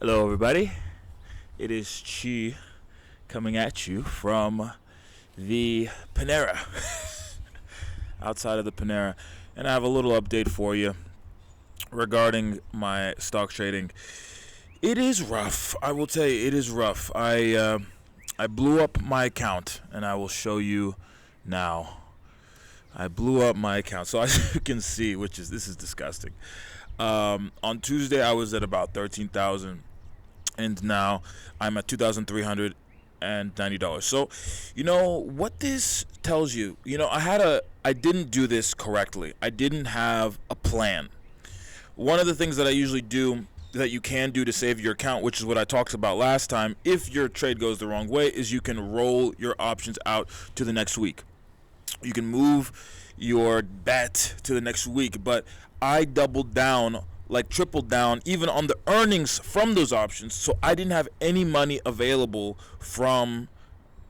Hello, everybody. It is Chi coming at you from the Panera, outside of the Panera. And I have a little update for you regarding my stock trading. It is rough. I will tell you, it is rough. I blew up my account, and I will show you now. I blew up my account, so as you can see, this is disgusting. On Tuesday, I was at about 13,000, and now I'm at $2,390. So, what this tells you. I didn't do this correctly. I didn't have a plan. One of the things that I usually do that you can do to save your account, which is what I talked about last time, if your trade goes the wrong way, is you can roll your options out to the next week. You can move your bet to the next week, but I doubled down, like tripled down, even on the earnings from those options. So I didn't have any money available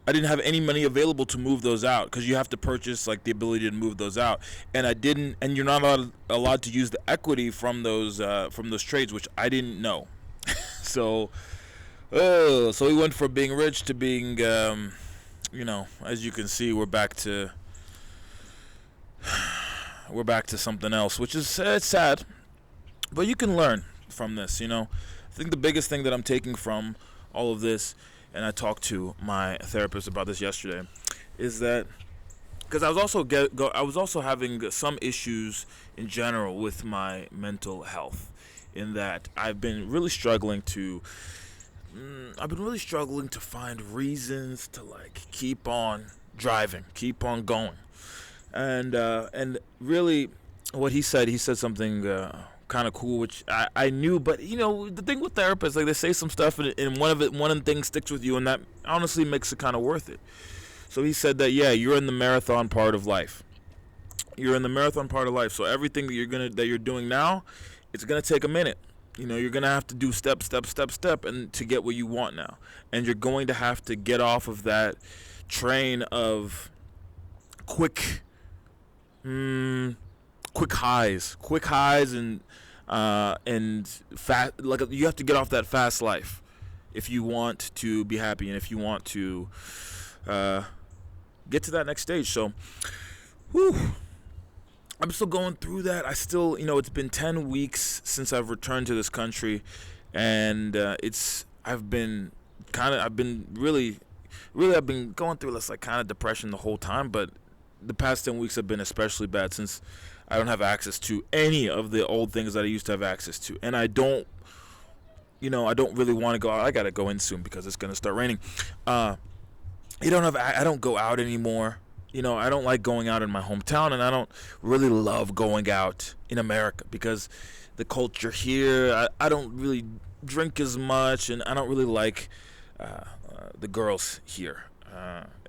to move those out, because you have to purchase like the ability to move those out, and I didn't. And you're not allowed to use the equity from those trades, which I didn't know. So we went from being rich to being, as you can see, we're back to something else, which is it's sad, but you can learn from this. I think the biggest thing that I'm taking from all of this, and I talked to my therapist about this yesterday, is that because I was also having some issues in general with my mental health, in that I've been really struggling to find reasons to keep on driving, keep on going. And really, what he said something kind of cool, which I knew, but the thing with therapists, they say some stuff, and one of the things sticks with you, and that honestly makes it kind of worth it. So he said that you're in the marathon part of life. You're in the marathon part of life. So everything that you're doing now, it's gonna take a minute. You're gonna have to do step, and to get what you want now, and you're going to have to get off of that train of quick highs, and fast. You have to get off that fast life if you want to be happy, and if you want to get to that next stage. So, I'm still going through that. I still, it's been 10 weeks since I've returned to this country, and I've been really I've been going through this kind of depression the whole time, but the past 10 weeks have been especially bad, since I don't have access to any of the old things that I used to have access to. And I don't really want to go out. I got to go in soon because it's going to start raining. I don't go out anymore. I don't like going out in my hometown, and I don't really love going out in America because the culture here, I don't really drink as much, and I don't really like the girls here.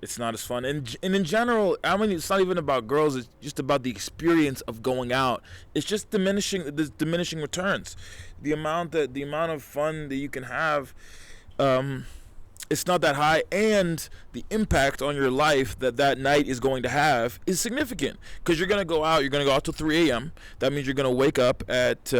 It's not as fun, and in general, it's not even about girls. It's just about the experience of going out. It's just diminishing returns. The amount of fun that you can have, it's not that high, and the impact on your life that night is going to have is significant, because you're gonna go out. You're gonna go out till 3 a.m. That means you're gonna wake up at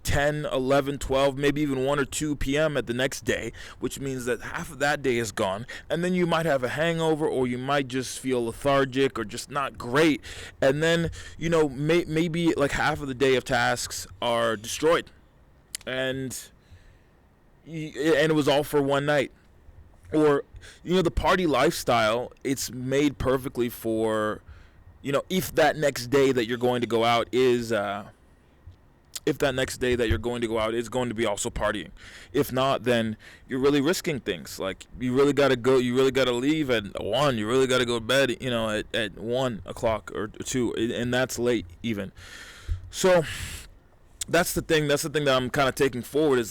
10, 11, 12, maybe even 1 or 2 p.m. at the next day, which means that half of that day is gone, and then you might have a hangover, or you might just feel lethargic or just not great, and then maybe half of the day of tasks are destroyed, and it was all for one night. Or the party lifestyle, it's made perfectly for if that next day that you're going to go out is going to be also partying. If not, then you're really risking things. You really got to go. You really got to leave at 1. You really got to go to bed, at 1 o'clock or 2, and that's late even. So that's the thing. That's the thing that I'm kind of taking forward, is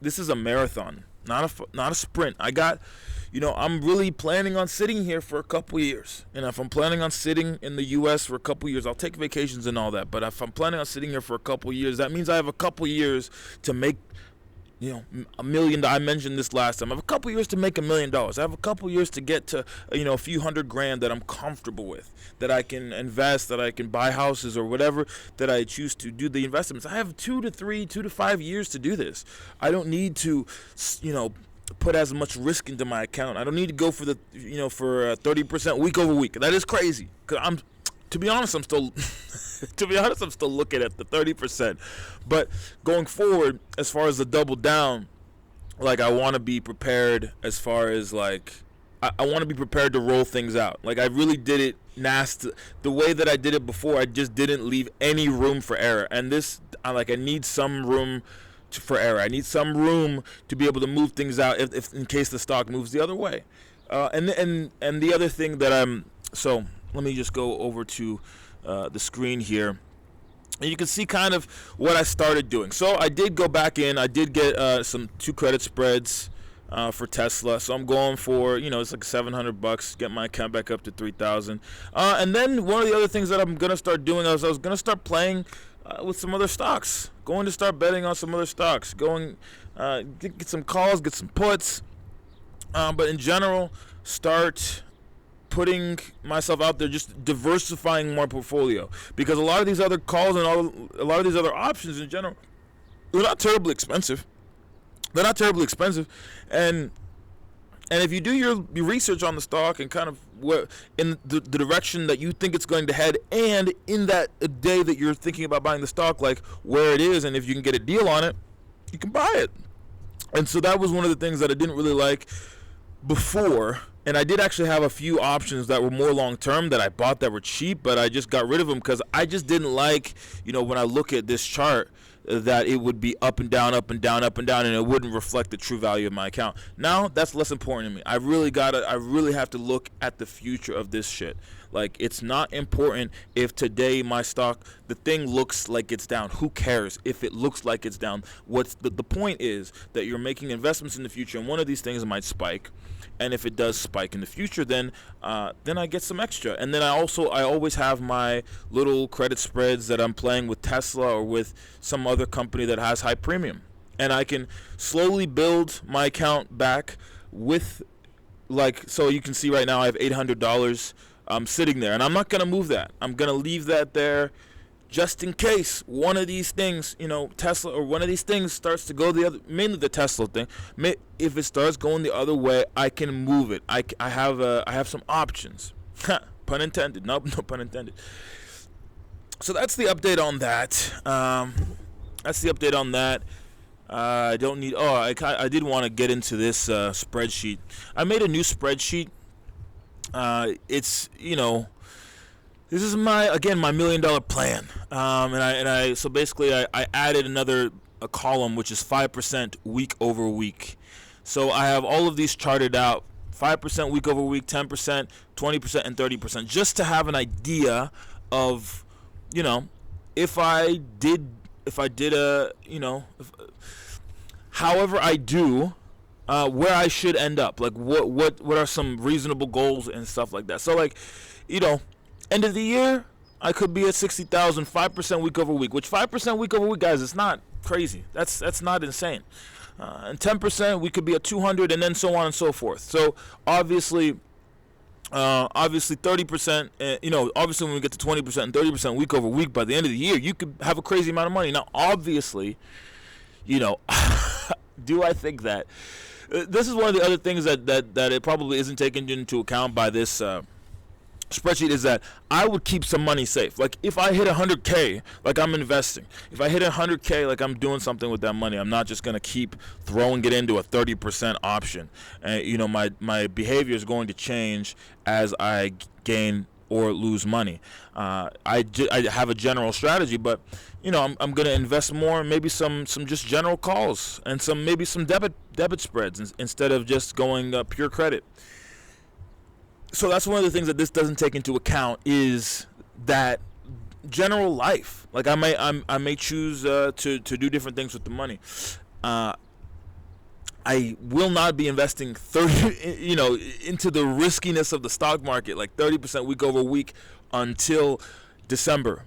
this is a marathon, not a sprint. I'm really planning on sitting here for a couple years. And if I'm planning on sitting in the U.S. for a couple years, I'll take vacations and all that. But if I'm planning on sitting here for a couple years, that means I have a couple years to make $1 million. I mentioned this last time. I have a couple years to make $1 million. I have a couple years to get to, a few $100,000 that I'm comfortable with, that I can invest, that I can buy houses or whatever that I choose to do the investments. I have 2 to 5 years to do this. I don't need to, put as much risk into my account. I don't need to go for the, for 30% week over week. That is crazy. Cause to be honest, I'm still looking at the 30%. But going forward, as far as the double down, like, I want to be prepared as far as, like, I want to be prepared to roll things out. Like, I really did it nasty. The way that I did it before, I just didn't leave any room for error. And this, I need some room for error. I need some room to be able to move things out if in case the stock moves the other way. And the other thing that so let me just go over to the screen here, and you can see kind of what I started doing. So I did go back in. I did get some 2 credit spreads for Tesla. So I'm going for, it's like $700, get my account back up to 3,000. And then one of the other things that I'm gonna start doing is I was gonna start playing with some other stocks. Going to start betting on some other stocks. Going get some calls, get some puts. But in general, start putting myself out there, just diversifying my portfolio, because a lot of these other calls and a lot of these other options in general, they're not terribly expensive. And if you do your research on the stock and kind of what in the direction that you think it's going to head, and in that day that you're thinking about buying the stock, like where it is, and if you can get a deal on it, you can buy it. And so that was one of the things that I didn't really like before. And I did actually have a few options that were more long-term that I bought that were cheap, but I just got rid of them because I just didn't like, when I look at this chart, that it would be up and down, up and down, up and down, and it wouldn't reflect the true value of my account. Now, that's less important to me. I really have to look at the future of this shit. Like, it's not important if today my stock, the thing looks like it's down. Who cares if it looks like it's down? What's the point is that you're making investments in the future, and one of these things might spike. And if it does spike in the future, then I get some extra. And then I always have my little credit spreads that I'm playing with Tesla or with some other company that has high premium. And I can slowly build my account back with, so you can see right now I have $800 sitting there. And I'm not going to move that. I'm going to leave that there just in case one of these things, Tesla or one of these things starts to go the other, mainly the Tesla thing. If it starts going the other way, I can move it. I have some options. Pun intended. No pun intended. So that's the update on that. I don't need. I did want to get into this spreadsheet. I made a new spreadsheet. It's This is my $1 million plan, so basically I added a column which is 5% week over week. So I have all of these charted out: 5% week over week, 10%, 20%, and 30%, just to have an idea of, however I do, where I should end up, like what are some reasonable goals and stuff like that. So end of the year, I could be at 60,000, 5% week over week, which 5% week over week, guys, it's not crazy. That's not insane. And 10%, we could be at 200, and then so on and so forth. So obviously 30%, obviously when we get to 20% and 30% week over week, by the end of the year, you could have a crazy amount of money. Now, obviously, do I think that? This is one of the other things that it probably isn't taken into account by this spreadsheet, is that I would keep some money safe. Like, if I hit 100K, like, I'm investing. If I hit 100K, like, I'm doing something with that money. I'm not just going to keep throwing it into a 30% option. And, my behavior is going to change as I gain or lose money. I have a general strategy, but, I'm going to invest more, maybe some just general calls, and maybe some debit spreads instead of just going pure credit. So that's one of the things that this doesn't take into account, is that general life. Like, I may choose to do different things with the money. I will not be investing 30, into the riskiness of the stock market, like 30% week over week until December.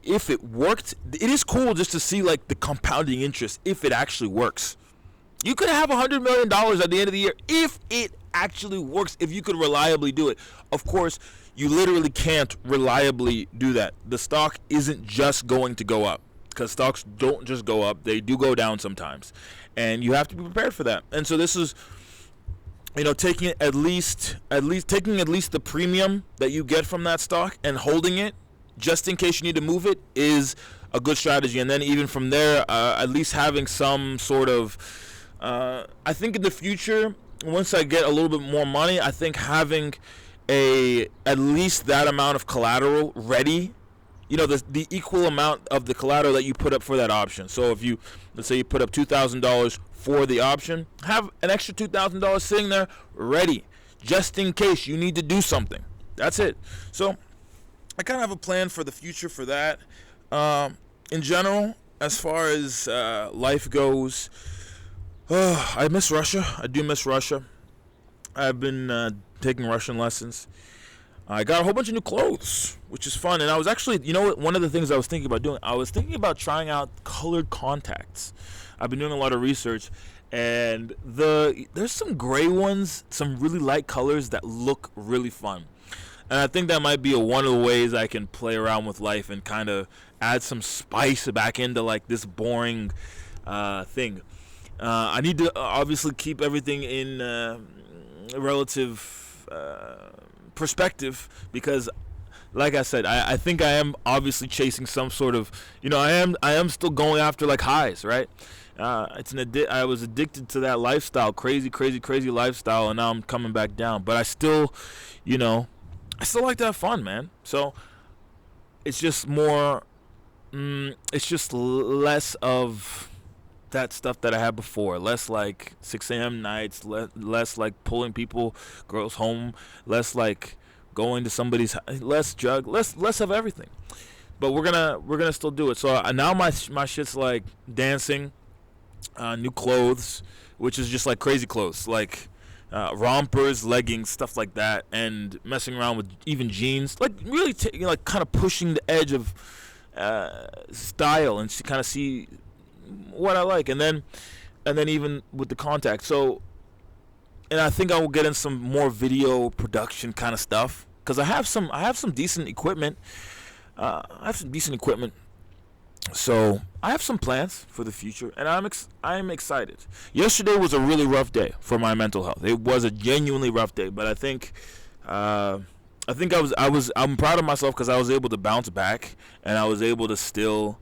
if it worked, it is cool just to see like the compounding interest if it actually works. You could have $100 million at the end of the year if it actually works, if you could reliably do it. Of course, you literally can't reliably do that. The stock isn't just going to go up, because stocks don't just go up. They do go down sometimes. And you have to be prepared for that. And so this is, taking at least the premium that you get from that stock and holding it just in case you need to move it is a good strategy. And then even from there, at least having some sort of, I think in the future, once I get a little bit more money, I think having at least that amount of collateral ready, the equal amount of the collateral that you put up for that option. So if let's say you put up $2,000 for the option, have an extra $2,000 sitting there ready just in case you need to do something. That's it. So I kind of have a plan for the future for that. In general, as far as life goes, I miss Russia. I do miss Russia. I've been taking Russian lessons. I got a whole bunch of new clothes, which is fun. And I was actually, one of the things I was thinking about doing, I was thinking about trying out colored contacts. I've been doing a lot of research, and there's some gray ones, some really light colors that look really fun. And I think that might be one of the ways I can play around with life and kind of add some spice back into like this boring thing. I need to obviously keep everything in relative perspective, because like I said, I think I am obviously chasing some sort of, I am still going after like highs, right? I was addicted to that lifestyle, crazy lifestyle, and now I'm coming back down. But I still, I still like to have fun, man. So it's just more, it's just less of that stuff that I had before. Less like 6 a.m. nights, less like pulling girls home, less like going to somebody's, less of everything. But we're gonna still do it. So now my shit's like dancing, new clothes, which is just like crazy clothes, like rompers, leggings, stuff like that, and messing around with even jeans, like really like kind of pushing the edge of style and kind of see what I like, and then even with the contact. So, and I think I will get in some more video production kind of stuff, because I have some decent equipment. So I have some plans for the future, and I'm excited. Yesterday was a really rough day for my mental health. It was a genuinely rough day, but I think I'm proud of myself because I was able to bounce back, and I was able to still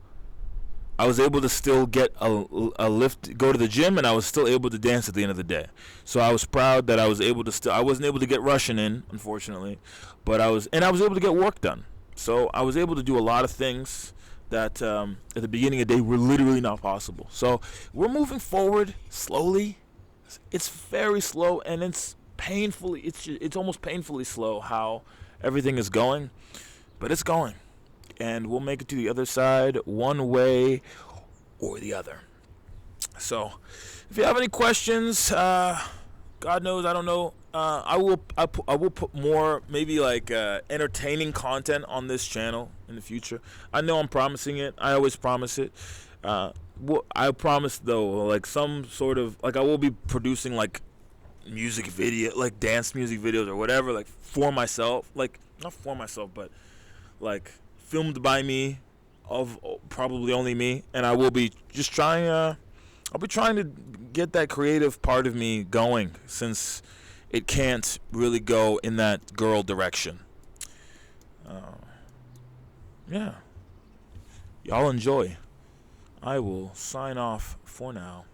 get a lift, go to the gym, and I was still able to dance at the end of the day. So I was proud that I was able to I wasn't able to get Russian in, unfortunately, but I was able to get work done. So I was able to do a lot of things that at the beginning of the day were literally not possible. So we're moving forward slowly. It's very slow, and it's almost painfully slow how everything is going, but it's going. And we'll make it to the other side one way or the other. So if you have any questions, God knows, I don't know, I will put more maybe like entertaining content on this channel in the future. I know I'm promising it. I always promise it. I promise though, like some sort of, like I will be producing like music video, like dance music videos or whatever, like for myself, like not for myself, but like filmed by me, of probably only me, and I will be just trying. I'll be trying to get that creative part of me going, since it can't really go in that girl direction. Yeah. Y'all enjoy. I will sign off for now.